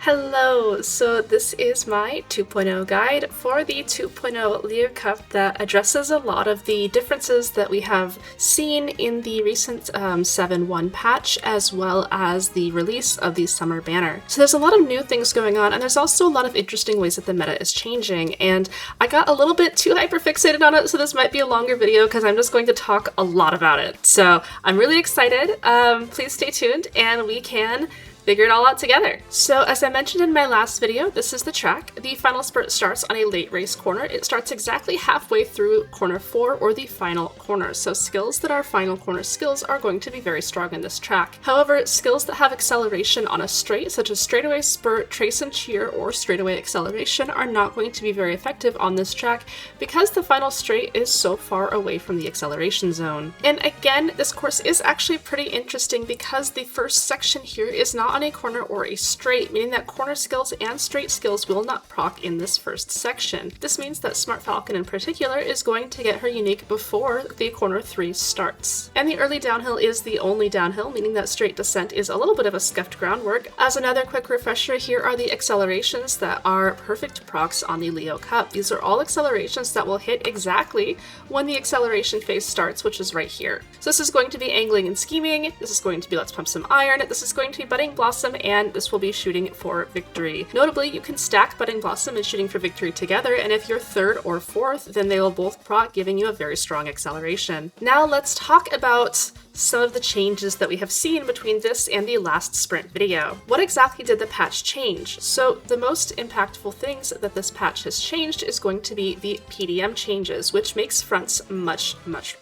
Hello! So this is my 2.0 guide for the 2.0 Leo Cup that addresses a lot of the differences that we have seen in the recent 7.1 patch, as well as the release of the summer banner. So there's a lot of new things going on, and there's also a lot of interesting ways that the meta is changing, and I got a little bit too hyperfixated on it, so this might be a longer video because I'm just going to talk a lot about it. So I'm really excited. Please stay tuned and we can figure it all out together. So as I mentioned in my last video, this is the track. The final spurt starts on a late race corner. It starts exactly halfway through corner 4 or the final corner. So skills that are final corner skills are going to be very strong in this track. However, skills that have acceleration on a straight, such as straightaway spurt, trace and cheer, or straightaway acceleration are not going to be very effective on this track because the final straight is so far away from the acceleration zone. And again, this course is actually pretty interesting because the first section here is not on a corner or a straight, meaning that corner skills and straight skills will not proc in this first section. This means that Smart Falcon in particular is going to get her unique before the corner 3 starts. And the early downhill is the only downhill, meaning that straight descent is a little bit of a scuffed groundwork. As another quick refresher, here are the accelerations that are perfect procs on the Leo Cup. These are all accelerations that will hit exactly when the acceleration phase starts, which is right here. So this is going to be angling and scheming, this is going to be let's pump some iron, this is going to be budding blossom, and this will be shooting for victory. Notably, you can stack budding blossom and shooting for victory together, and if you're third or fourth, then they will both proc, giving you a very strong acceleration. Now let's talk about some of the changes that we have seen between this and the last sprint video. What exactly did the patch change? So the most impactful things that this patch has changed is going to be the PDM changes, which makes fronts much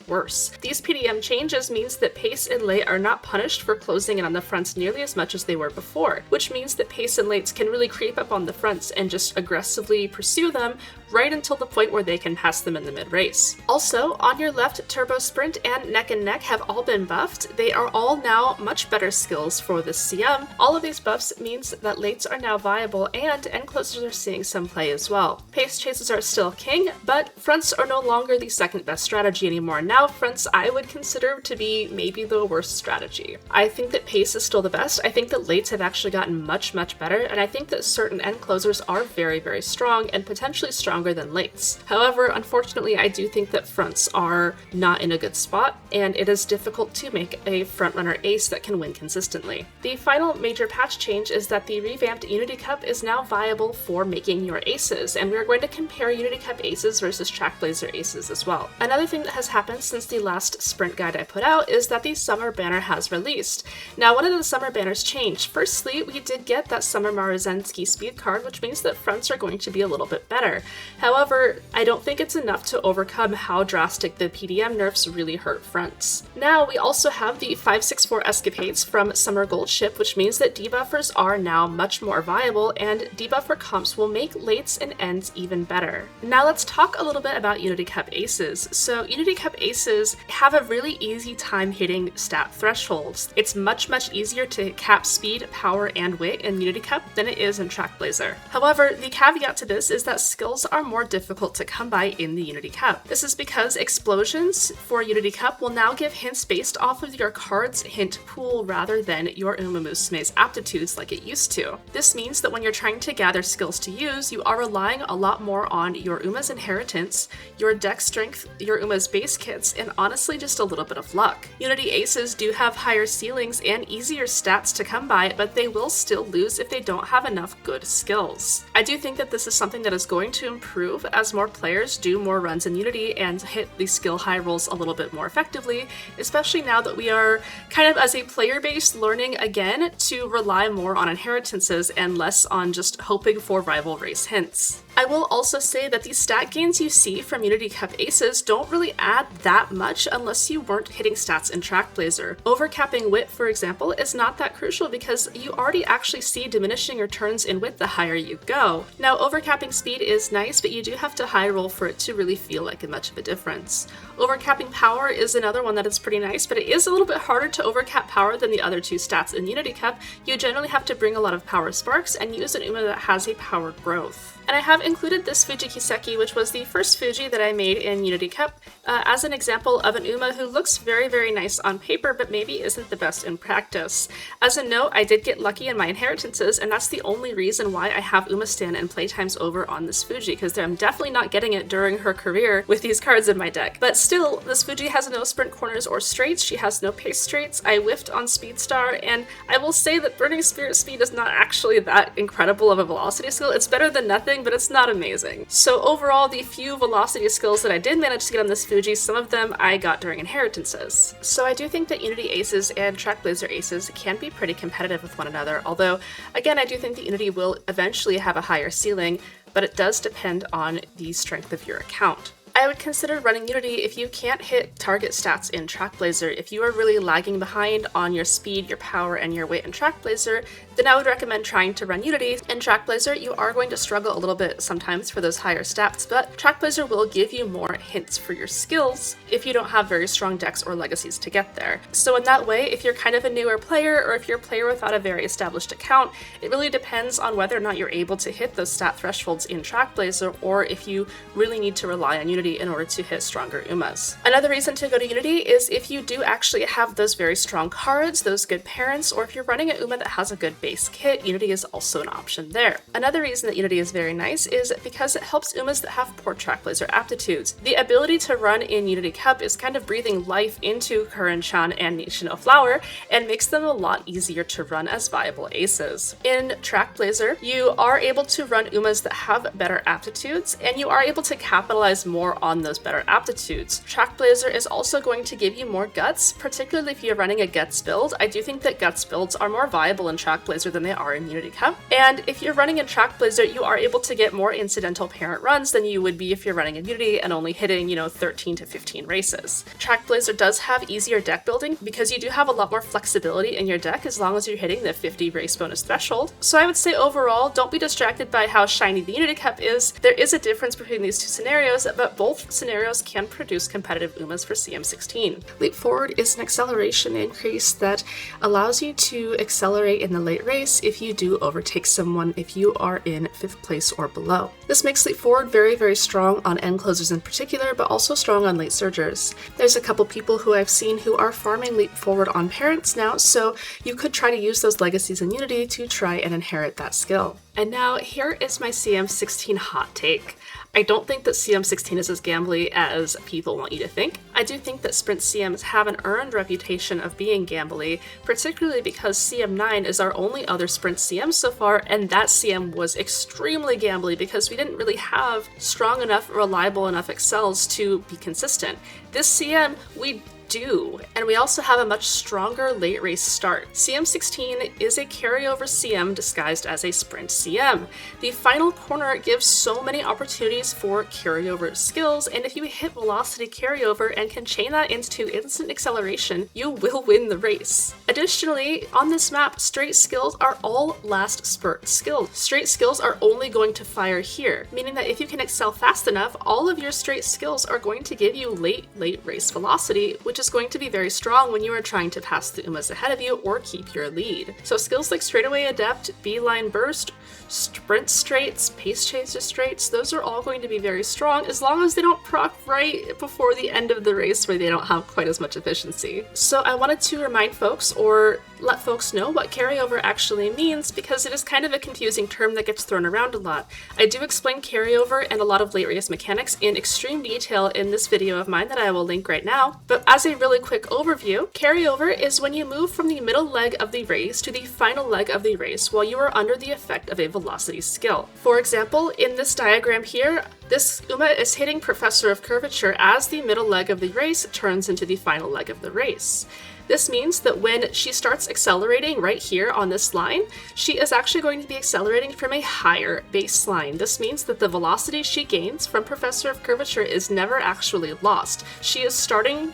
worse. These PDM changes means that pace and late are not punished for closing in on the fronts nearly as much as they were before, which means that pace and lates can really creep up on the fronts and just aggressively pursue them right until the point where they can pass them in the mid-race. Also, on your left, Turbo Sprint and Neck and Neck have all been buffed. They are all now much better skills for this CM. All of these buffs means that lates are now viable and end closers are seeing some play as well. Pace chases are still king, but fronts are no longer the second best strategy anymore. Now fronts I would consider to be maybe the worst strategy. I think that pace is still the best. I think that lates have actually gotten much better, and I think that certain end closers are very strong and potentially stronger than lates. However, unfortunately, I do think that fronts are not in a good spot, and it is difficult to make a frontrunner ace that can win consistently. The final major patch change is that the revamped Unity Cup is now viable for making your aces, and we're going to compare Unity Cup aces versus Trackblazer aces as well. Another thing that has happened since the last sprint guide I put out is that the summer banner has released. Now, what did the summer banners change? Firstly, we did get that summer Maruzensky speed card, which means that fronts are going to be a little bit better. However, I don't think it's enough to overcome how drastic the PDM nerfs really hurt fronts. Now, we also have the 564 escapades from Summer Gold Ship, which means that debuffers are now much more viable, and debuffer comps will make lates and ends even better. Now let's talk a little bit about Unity Cup aces. So Unity Cup aces have a really easy time hitting stat thresholds. It's much easier to cap speed, power, and wit in Unity Cup than it is in Trackblazer. However, the caveat to this is that skills are more difficult to come by in the Unity Cup. This is because explosions for Unity Cup will now give hints based off of your card's hint pool rather than your Umamusume's aptitudes like it used to. This means that when you're trying to gather skills to use, you are relying a lot more on your Uma's inheritance, your deck strength, your Uma's base kits, and honestly just a little bit of luck. Unity aces do have higher ceilings and easier stats to come by, but they will still lose if they don't have enough good skills. I do think that this is something that is going to improve as more players do more runs in Unity and hit the skill high rolls a little bit more effectively, especially now that we are kind of as a player base learning again to rely more on inheritances and less on just hoping for rival race hints. I will also say that the stat gains you see from Unity Cup aces don't really add that much unless you weren't hitting stats in Trackblazer. Overcapping wit, for example, is not that crucial because you already actually see diminishing returns in wit the higher you go. Now, overcapping speed is nice, but you do have to high roll for it to really feel like much of a difference. Overcapping power is another one that is pretty nice, nice, but it is a little bit harder to overcap power than the other two stats in Unity Cup. You generally have to bring a lot of power sparks and use an Uma that has a power growth. And I have included this Fuji Kiseki, which was the first Fuji that I made in Unity Cup, as an example of an Uma who looks very, very nice on paper, but maybe isn't the best in practice. As a note, I did get lucky in my inheritances, and that's the only reason why I have Uma Stan and playtimes over on this Fuji, because I'm definitely not getting it during her career with these cards in my deck. But still, this Fuji has no sprint corners or straights, she has no pace straights, I whiffed on Speed Star, and I will say that Burning Spirit Speed is not actually that incredible of a velocity skill. It's better than nothing, but it's not amazing. So overall, the few velocity skills that I did manage to get on this Fuji, some of them I got during inheritances. So I do think that Unity Aces and Trackblazer Aces can be pretty competitive with one another, although again I do think that Unity will eventually have a higher ceiling, but it does depend on the strength of your account. I would consider running Unity if you can't hit target stats in Trackblazer. If you are really lagging behind on your speed, your power, and your weight in Trackblazer, then I would recommend trying to run Unity. In Trackblazer, you are going to struggle a little bit sometimes for those higher stats, but Trackblazer will give you more hints for your skills if you don't have very strong decks or legacies to get there. So in that way, if you're kind of a newer player, or if you're a player without a very established account, it really depends on whether or not you're able to hit those stat thresholds in Trackblazer, or if you really need to rely on Unity in order to hit stronger Umas. Another reason to go to Unity is if you do actually have those very strong cards, those good parents, or if you're running an Uma that has a good base kit, Unity is also an option there. Another reason that Unity is very nice is because it helps Umas that have poor Trackblazer aptitudes. The ability to run in Unity Cup is kind of breathing life into Curran-chan and Nishino Flower and makes them a lot easier to run as viable aces. In Trackblazer, you are able to run Umas that have better aptitudes, and you are able to capitalize more on those better aptitudes. Trackblazer is also going to give you more guts, particularly if you're running a guts build. I do think that guts builds are more viable in Trackblazer than they are in Unity Cup. And if you're running in Trackblazer, you are able to get more incidental parent runs than you would be if you're running in Unity and only hitting, 13 to 15 races. Trackblazer does have easier deck building because you do have a lot more flexibility in your deck as long as you're hitting the 50 race bonus threshold. So I would say overall, don't be distracted by how shiny the Unity Cup is. There is a difference between these two scenarios, but both scenarios can produce competitive Umas for CM16. Leap Forward is an acceleration increase that allows you to accelerate in the late race if you do overtake someone if you are in 5th place or below. This makes Leap Forward very, very strong on end closers in particular, but also strong on late surgers. There's a couple people who I've seen who are farming Leap Forward on parents now, so you could try to use those legacies in Unity to try and inherit that skill. And now here is my CM16 hot take. I don't think that CM16 is as gambly as people want you to think. I do think that Sprint CMs have an earned reputation of being gambly, particularly because CM9 is our only other Sprint CM so far, and that CM was extremely gambly because we didn't really have strong enough, reliable enough Accels to be consistent. This CM, we do, and we also have a much stronger late race start. CM16 is a carryover CM disguised as a sprint CM. The final corner gives so many opportunities for carryover skills, and if you hit velocity carryover and can chain that into instant acceleration, you will win the race. Additionally, on this map, straight skills are all last spurt skills. Straight skills are only going to fire here, meaning that if you can excel fast enough, all of your straight skills are going to give you late race velocity, which is going to be very strong when you are trying to pass the Umas ahead of you or keep your lead. So skills like straightaway adept, beeline burst, sprint straights, pace chaser straights, those are all going to be very strong as long as they don't proc right before the end of the race where they don't have quite as much efficiency. So I wanted to remind folks or let folks know what carryover actually means because it is kind of a confusing term that gets thrown around a lot. I do explain carryover and a lot of late race mechanics in extreme detail in this video of mine that I will link right now, but as a really quick overview, carryover is when you move from the middle leg of the race to the final leg of the race while you are under the effect of a velocity skill. For example, in this diagram here, this Uma is hitting Professor of Curvature as the middle leg of the race turns into the final leg of the race. This means that when she starts accelerating right here on this line, she is actually going to be accelerating from a higher baseline. This means that the velocity she gains from Professor of Curvature is never actually lost. She is starting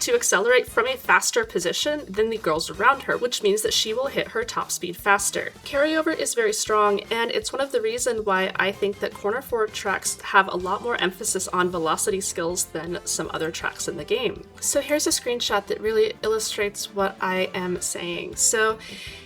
to accelerate from a faster position than the girls around her, which means that she will hit her top speed faster. Carryover is very strong, and it's one of the reasons why I think that corner forward tracks have a lot more emphasis on velocity skills than some other tracks in the game. So here's a screenshot that really illustrates what I am saying. So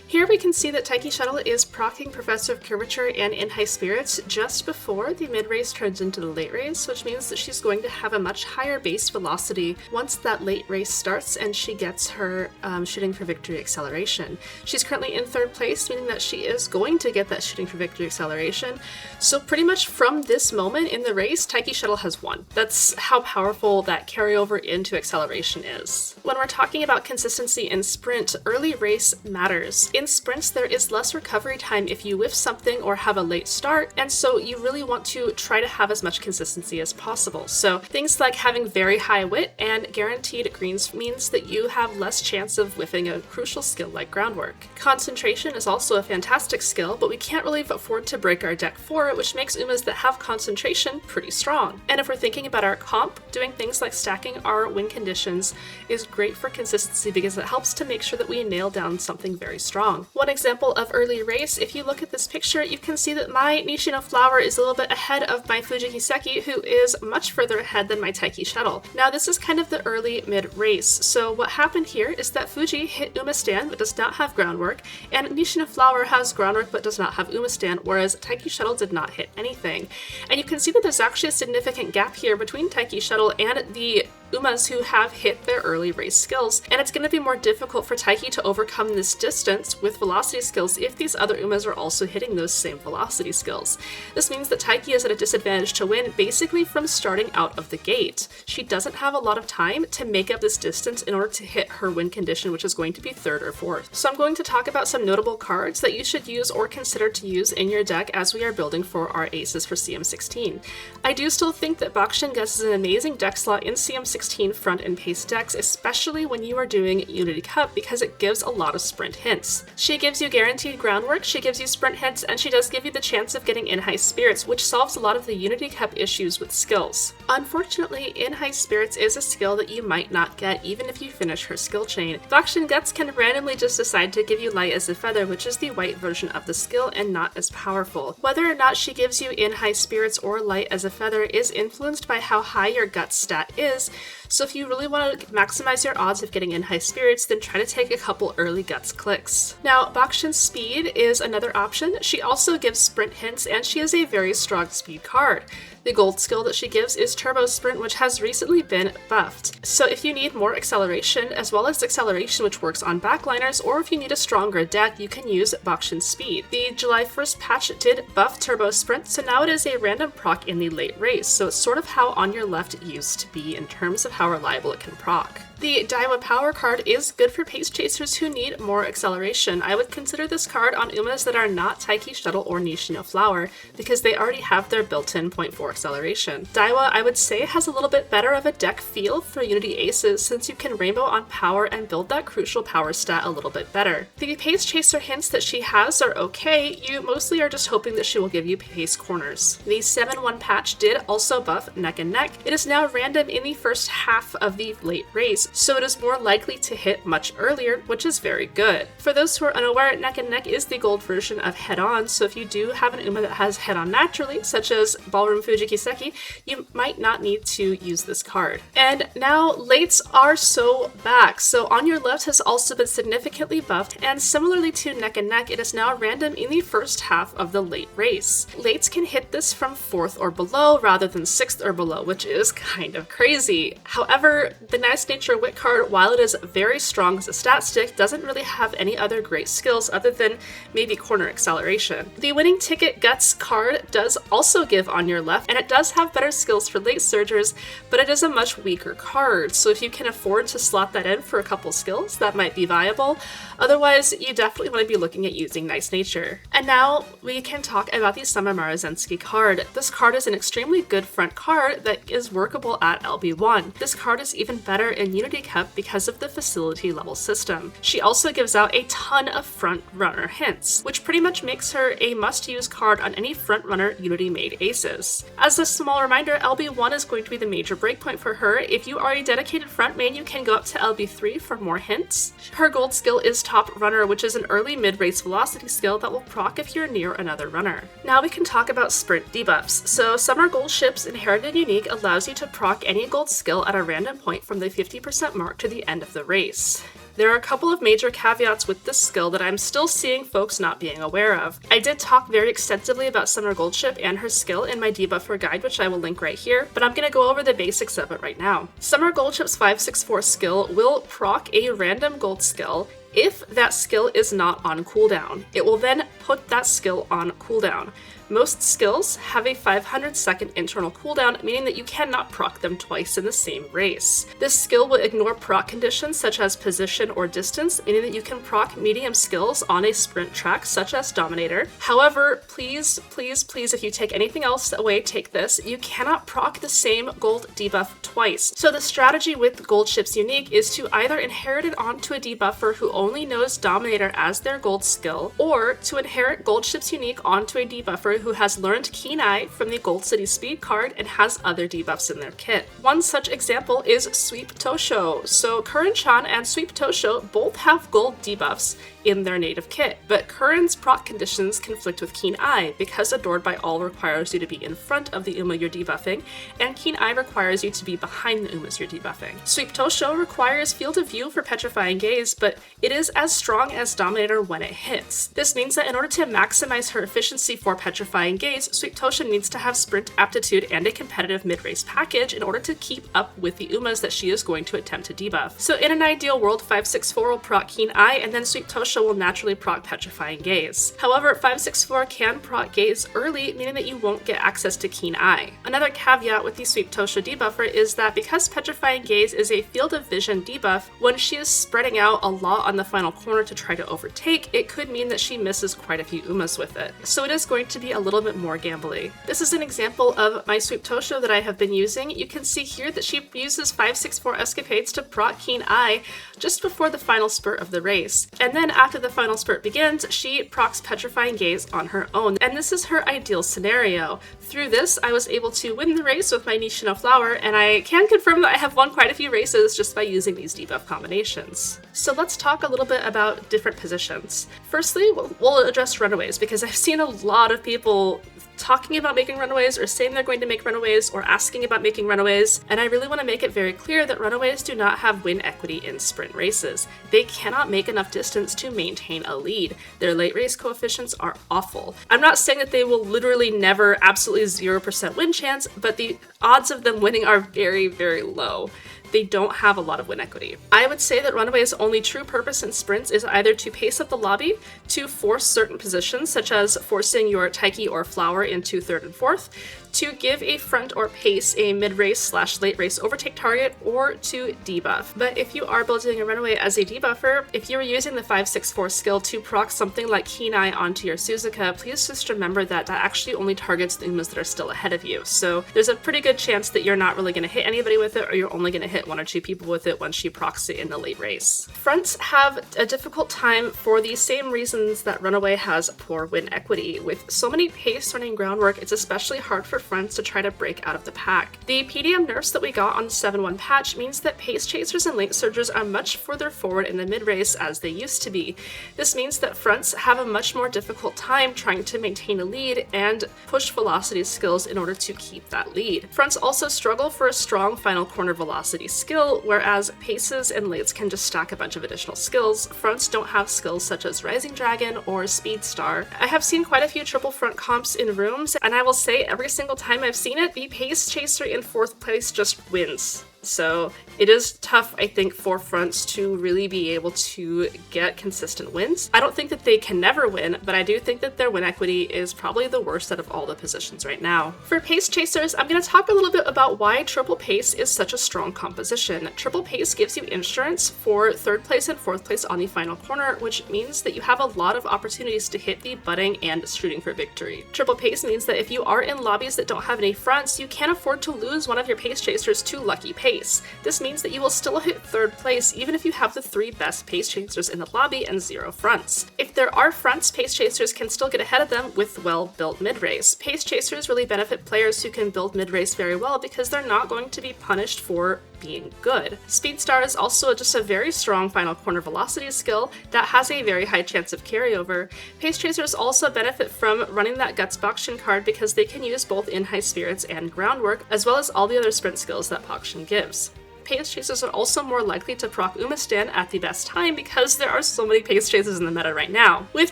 here we can see that Taiki Shuttle is proccing Professor of Curvature and in high spirits just before the mid-race turns into the late race, which means that she's going to have a much higher base velocity once that late race starts and she gets her shooting for victory acceleration. She's currently in 3rd place, meaning that she is going to get that shooting for victory acceleration. So pretty much from this moment in the race, Taiki Shuttle has won. That's how powerful that carryover into acceleration is. When we're talking about consistency in sprint, early race matters. In sprints, there is less recovery time if you whiff something or have a late start, and so you really want to try to have as much consistency as possible. So things like having very high wit and guaranteed greens means that you have less chance of whiffing a crucial skill like groundwork. Concentration is also a fantastic skill, but we can't really afford to break our deck for it, which makes Umas that have concentration pretty strong. And if we're thinking about our comp, doing things like stacking our win conditions is great for consistency because it helps to make sure that we nail down something very strong. One example of early race, if you look at this picture, you can see that my Nishino Flower is a little bit ahead of my Fuji Hiseki, who is much further ahead than my Taiki Shuttle. Now this is kind of the early mid-race, so what happened here is that Fuji hit Uma Stand but does not have groundwork, and Nishino Flower has groundwork but does not have Uma Stand, whereas Taiki Shuttle did not hit anything. And you can see that there's actually a significant gap here between Taiki Shuttle and the Umas who have hit their early race skills, and it's going to be more difficult for Taiki to overcome this distance with velocity skills if these other Umas are also hitting those same velocity skills. This means that Taiki is at a disadvantage to win basically from starting out of the gate. She doesn't have a lot of time to make up this distance in order to hit her win condition, which is going to be 3rd or 4th. So I'm going to talk about some notable cards that you should use or consider to use in your deck as we are building for our aces for CM16. I do still think that Bakushin Guts is an amazing deck slot in CM16 front and pace decks, especially when you are doing Unity Cup, because it gives a lot of sprint hints. She gives you guaranteed groundwork, she gives you sprint hints, and she does give you the chance of getting in high spirits, which solves a lot of the Unity Cup issues with skills. Unfortunately, in high spirits is a skill that you might not get even if you finish her skill chain. Bakushin Guts can randomly just decide to give you light as a feather, which is the white version of the skill and not as powerful. Whether or not she gives you in high spirits or light as a feather is influenced by how high your guts stat is, so if you really want to maximize your odds of getting in high spirits, then try to take a couple early guts clicks. Now, Bakushin's speed is another option. She also gives sprint hints, and she is a very strong speed card. The gold skill that she gives is Turbo Sprint, which has recently been buffed. So if you need more acceleration, as well as acceleration which works on backliners, or if you need a stronger deck, you can use Bakushin Speed. The July 1st patch did buff Turbo Sprint, so now it is a random proc in the late race, so it's sort of how On Your Left used to be in terms of how reliable it can proc. The Daiwa Power card is good for pace chasers who need more acceleration. I would consider this card on Umas that are not Taiki Shuttle or Nishino Flower, because they already have their built-in 0.4 acceleration. Daiwa, I would say, has a little bit better of a deck feel for Unity Aces, since you can rainbow on power and build that crucial power stat a little bit better. The pace chaser hints that she has are okay, you mostly are just hoping that she will give you pace corners. The 7-1 patch did also buff Neck and Neck. It is now random in the first half of the late race, so it is more likely to hit much earlier, which is very good. For those who are unaware, Neck and Neck is the gold version of Head On, so if you do have an Uma that has Head On naturally, such as Ballroom Fujikiseki, you might not need to use this card. And now lates are so back. So On Your Left has also been significantly buffed, and similarly to Neck and Neck, it is now random in the first half of the late race. Lates can hit this from 4th or below rather than 6th or below, which is kind of crazy. However, the Nice Nature Wit card, while it is very strong as a stat stick, doesn't really have any other great skills other than maybe corner acceleration. The Winning Ticket Guts card does also give On Your Left, and it does have better skills for late surgers, but it is a much weaker card, so if you can afford to slot that in for a couple skills, that might be viable. Otherwise, you definitely want to be looking at using Nice Nature. And now we can talk about the Summer Maruzensky card. This card is an extremely good front card that is workable at LB1. This card is even better in Unity Unity Cup because of the facility level system. She also gives out a ton of front runner hints, which pretty much makes her a must-use card on any front runner Unity made aces. As a small reminder, LB1 is going to be the major breakpoint for her. If you are a dedicated front main, you can go up to LB3 for more hints. Her gold skill is Top Runner, which is an early mid-race velocity skill that will proc if you're near another runner. Now we can talk about sprint debuffs. So Summer Gold Ships Inherited Unique allows you to proc any gold skill at a random point from the 50% mark to the end of the race. There are a couple of major caveats with this skill that I'm still seeing folks not being aware of. I did talk very extensively about Summer Goldship and her skill in my debuffer guide, which I will link right here, but I'm going to go over the basics of it right now. Summer Goldship's 564 skill will proc a random gold skill if that skill is not on cooldown. It will then put that skill on cooldown. Most skills have a 500-second internal cooldown, meaning that you cannot proc them twice in the same race. This skill will ignore proc conditions such as position or distance, meaning that you can proc medium skills on a sprint track such as Dominator. However, please, if you take anything else away, take this. You cannot proc the same gold debuff twice. So the strategy with Gold Ships Unique is to either inherit it onto a debuffer who only knows Dominator as their gold skill, or to inherit Gold Ships Unique onto a debuffer who has learned Keen Eye from the Gold City Speed card and has other debuffs in their kit. One such example is Sweep Tosho. So Curran-chan and Sweep Tosho both have gold debuffs in their native kit, but Curran's proc conditions conflict with Keen Eye because Adored by All requires you to be in front of the Uma you're debuffing, and Keen Eye requires you to be behind the Umas you're debuffing. Sweep Tosho requires Field of View for Petrifying Gaze, but it is as strong as Dominator when it hits. This means that in order to maximize her efficiency for Petrifying Gaze, Sweep Tosho needs to have sprint aptitude and a competitive mid-race package in order to keep up with the Umas that she is going to attempt to debuff. So in an ideal world, 564 will proc Keen Eye, and then Sweep Tosho will naturally proc Petrifying Gaze. However, 564 can proc Gaze early, meaning that you won't get access to Keen Eye. Another caveat with the Sweep Tosho debuffer is that because Petrifying Gaze is a field of vision debuff, when she is spreading out a lot on the final corner to try to overtake, it could mean that she misses quite a few Umas with it. So it is going to be a little bit more gambly. This is an example of my Sweep Tosho that I have been using. You can see here that she uses 564 escapades to proc Keen Eye just before the final spurt of the race. And then after the final spurt begins, she procs Petrifying Gaze on her own. And this is her ideal scenario. Through this, I was able to win the race with my Nishino Flower, and I can confirm that I have won quite a few races just by using these debuff combinations. So let's talk a little bit about different positions. Firstly, we'll address Runaways, because I've seen a lot of people talking about making Runaways or saying they're going to make Runaways or asking about making Runaways, and I really want to make it very clear that Runaways do not have win equity in sprint races. They cannot make enough distance to maintain a lead. Their late race coefficients are awful. I'm not saying that they will literally never absolutely 0% win chance, but the odds of them winning are very, very low. They don't have a lot of win equity. I would say that Runaway's only true purpose in sprints is either to pace up the lobby, to force certain positions, such as forcing your Taiki or Flower into 3rd and 4th, to give a front or pace a mid-race / late race overtake target, or to debuff. But if you are building a Runaway as a debuffer, if you're using the 564 skill to proc something like Keen Eye onto your Suzuka, please just remember that that actually only targets the Umas that are still ahead of you. So there's a pretty good chance that you're not really going to hit anybody with it, or you're only going to hit 1 or 2 people with it once she procs it in the late race. Fronts have a difficult time for the same reasons that Runaway has poor win equity. With so many pace running groundwork, it's especially hard for fronts to try to break out of the pack. The PDM nerfs that we got on the 7.1 patch means that pace chasers and late surgers are much further forward in the mid-race as they used to be. This means that fronts have a much more difficult time trying to maintain a lead and push velocity skills in order to keep that lead. Fronts also struggle for a strong final corner velocity skill, whereas paces and lates can just stack a bunch of additional skills. Fronts don't have skills such as Rising Dragon or Speed Star. I have seen quite a few triple front comps in rooms, and I will say every single time I've seen it, the pace chaser in 4th place just wins. So it is tough, I think, for fronts to really be able to get consistent wins. I don't think that they can never win, but I do think that their win equity is probably the worst out of all the positions right now. For pace chasers, I'm going to talk a little bit about why triple pace is such a strong composition. Triple pace gives you insurance for 3rd place and 4th place on the final corner, which means that you have a lot of opportunities to hit the butting and shooting for victory. Triple pace means that if you are in lobbies that don't have any fronts, you can't afford to lose one of your pace chasers to lucky pace. pace. This means that you will still hit 3rd place even if you have the 3 best pace chasers in the lobby and 0 fronts. If there are fronts, pace chasers can still get ahead of them with well-built mid-race. Pace chasers really benefit players who can build mid-race very well because they're not going to be punished for being good. Speed Star is also just a very strong final corner velocity skill that has a very high chance of carryover. Pace chasers also benefit from running that Guts Bakshin card because they can use both in high spirits and groundwork, as well as all the other sprint skills that Bakshin gives. Pace chasers are also more likely to proc Umastan at the best time because there are so many pace chasers in the meta right now. With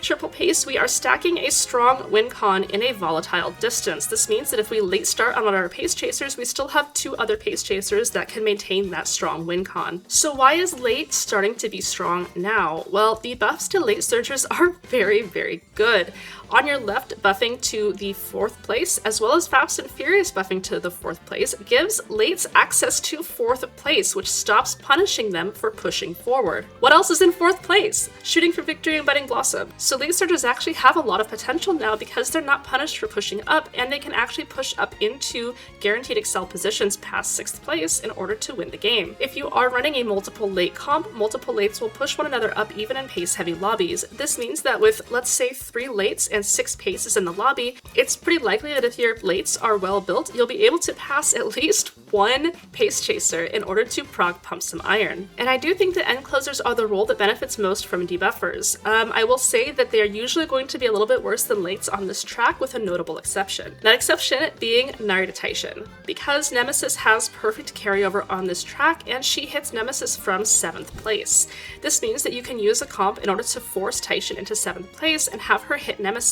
triple pace, we are stacking a strong win con in a volatile distance. This means that if we late start on one of our pace chasers, we still have 2 other pace chasers that can maintain that strong win con. So why is late starting to be strong now? Well, the buffs to late surgers are very, very good. On your left, buffing to the 4th place, as well as Fast and Furious buffing to the 4th place, gives lates access to 4th place, which stops punishing them for pushing forward. What else is in 4th place? Shooting for Victory and Budding Blossom. So late surgers actually have a lot of potential now because they're not punished for pushing up, and they can actually push up into guaranteed Accel positions past 6th place in order to win the game. If you are running a multiple late comp, multiple lates will push one another up even in pace-heavy lobbies. This means that with, let's say, 3 lates and 6 paces in the lobby, it's pretty likely that if your lates are well built, you'll be able to pass at least 1 pace chaser in order to proc Pump Some Iron. And I do think that end closers are the role that benefits most from debuffers. I will say that they are usually going to be a little bit worse than lates on this track, with a notable exception. That exception being Narita Taishin, because Nemesis has perfect carryover on this track and she hits Nemesis from 7th place. This means that you can use a comp in order to force Taishin into 7th place and have her hit Nemesis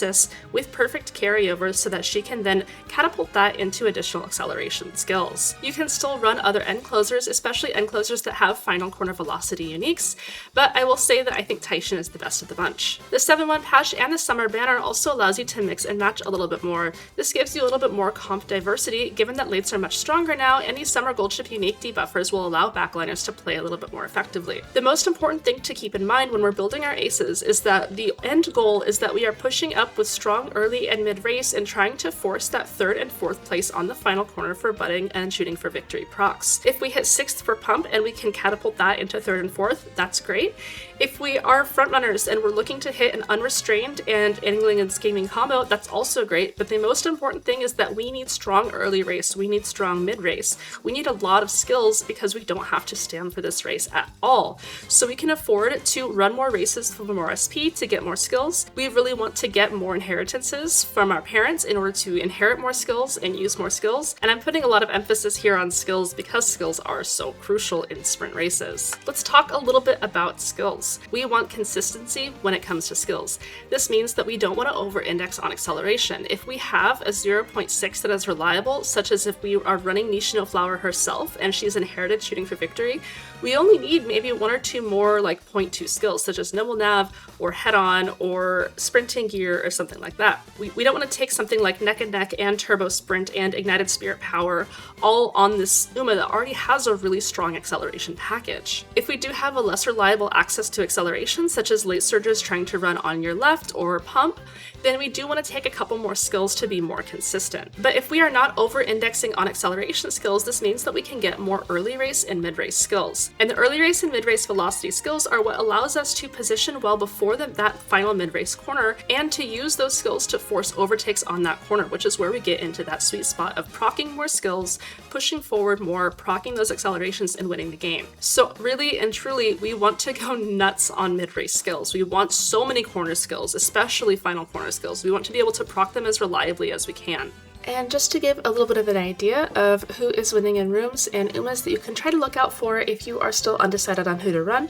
with perfect carryover so that she can then catapult that into additional acceleration skills. You can still run other end closers, especially end closers that have final corner velocity uniques, but I will say that I think Taishin is the best of the bunch. The 7-1 patch and the summer banner also allows you to mix and match a little bit more. This gives you a little bit more comp diversity, given that lates are much stronger now, and these summer gold ship unique debuffers will allow backliners to play a little bit more effectively. The most important thing to keep in mind when we're building our aces is that the end goal is that we are pushing up with strong early and mid race and trying to force that 3rd and 4th place on the final corner for budding and shooting for victory procs. If we hit 6th for pump and we can catapult that into 3rd and 4th, that's great. If we are frontrunners and we're looking to hit an unrestrained and angling and scheming combo, that's also great, but the most important thing is that we need strong early race, we need strong mid race. We need a lot of skills because we don't have to stand for this race at all. So we can afford to run more races for more SP to get more skills. We really want to get more inheritances from our parents in order to inherit more skills and use more skills, and I'm putting a lot of emphasis here on skills because skills are so crucial in sprint races. Let's talk a little bit about skills. We want consistency when it comes to skills. This means that we don't want to over-index on acceleration. If we have a 0.6 that is reliable, such as if we are running Nishino Flower herself and she's inherited shooting for victory, we only need maybe 1 or 2 more like 0.2 skills, such as Noble Nav or Head On or Sprinting Gear or something like that. We don't want to take something like Neck and Neck and Turbo Sprint and Ignited Spirit Power all on this Uma that already has a really strong acceleration package. If we do have a less reliable access to acceleration, such as late surgers trying to run on your left or pump, then we do want to take a couple more skills to be more consistent. But if we are not over-indexing on acceleration skills, this means that we can get more early race and mid-race skills. And the early race and mid-race velocity skills are what allows us to position well before that final mid-race corner and to use those skills to force overtakes on that corner, which is where we get into that sweet spot of proccing more skills, pushing forward more, proccing those accelerations, and winning the game. So really and truly, we want to go nuts on mid-race skills. We want so many corner skills, especially final corner skills. We want to be able to proc them as reliably as we can. And just to give a little bit of an idea of who is winning in rooms and Umas that you can try to look out for if you are still undecided on who to run,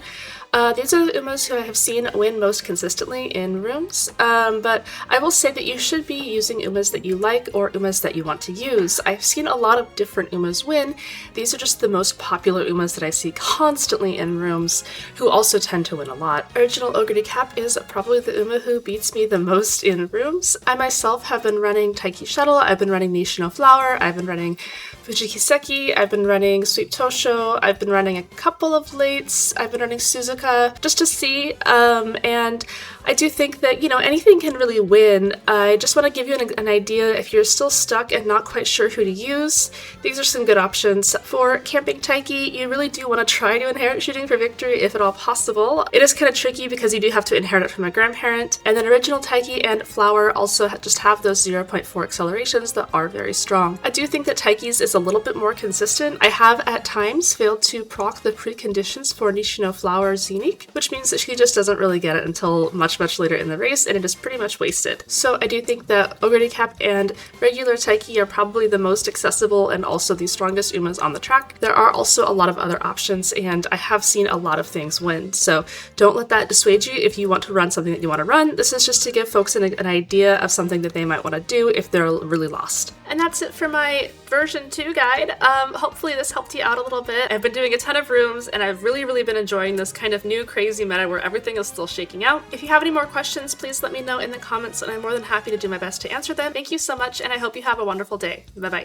these are the Umas who I have seen win most consistently in rooms, but I will say that you should be using Umas that you like or Umas that you want to use. I've seen a lot of different Umas win. These are just the most popular Umas that I see constantly in rooms, who also tend to win a lot. Original Ogre Cap is probably the Uma who beats me the most in rooms. I myself have been running Taiki Shuttle, I've been been running Nishino Flower, I've been running Fujikiseki, I've been running Sweet Tosho, I've been running a couple of lates, I've been running Suzuka, just to see, and I do think that, you know, anything can really win. I just want to give you an idea if you're still stuck and not quite sure who to use. These are some good options. For camping Taiki, you really do want to try to inherit shooting for victory if at all possible. It is kind of tricky because you do have to inherit it from a grandparent. And then original Taiki and Flower also just have those 0.4 accelerations that are very strong. I do think that Taiki's is a little bit more consistent. I have at times failed to proc the preconditions for Nishino Flower Zenique, which means that she just doesn't really get it until much later in the race, and it is pretty much wasted. So I do think that Ogre Cap and regular Taiki are probably the most accessible and also the strongest Umas on the track. There are also a lot of other options, and I have seen a lot of things win, so don't let that dissuade you if you want to run something that you want to run. This is just to give folks an idea of something that they might want to do if they're really lost. And that's it for my version 2 guide. Hopefully this helped you out a little bit. I've been doing a ton of rooms, and I've really been enjoying this kind of new crazy meta where everything is still shaking out. If you have any more questions, please let me know in the comments, and I'm more than happy to do my best to answer them. Thank you so much, and I hope you have a wonderful day. Bye-bye.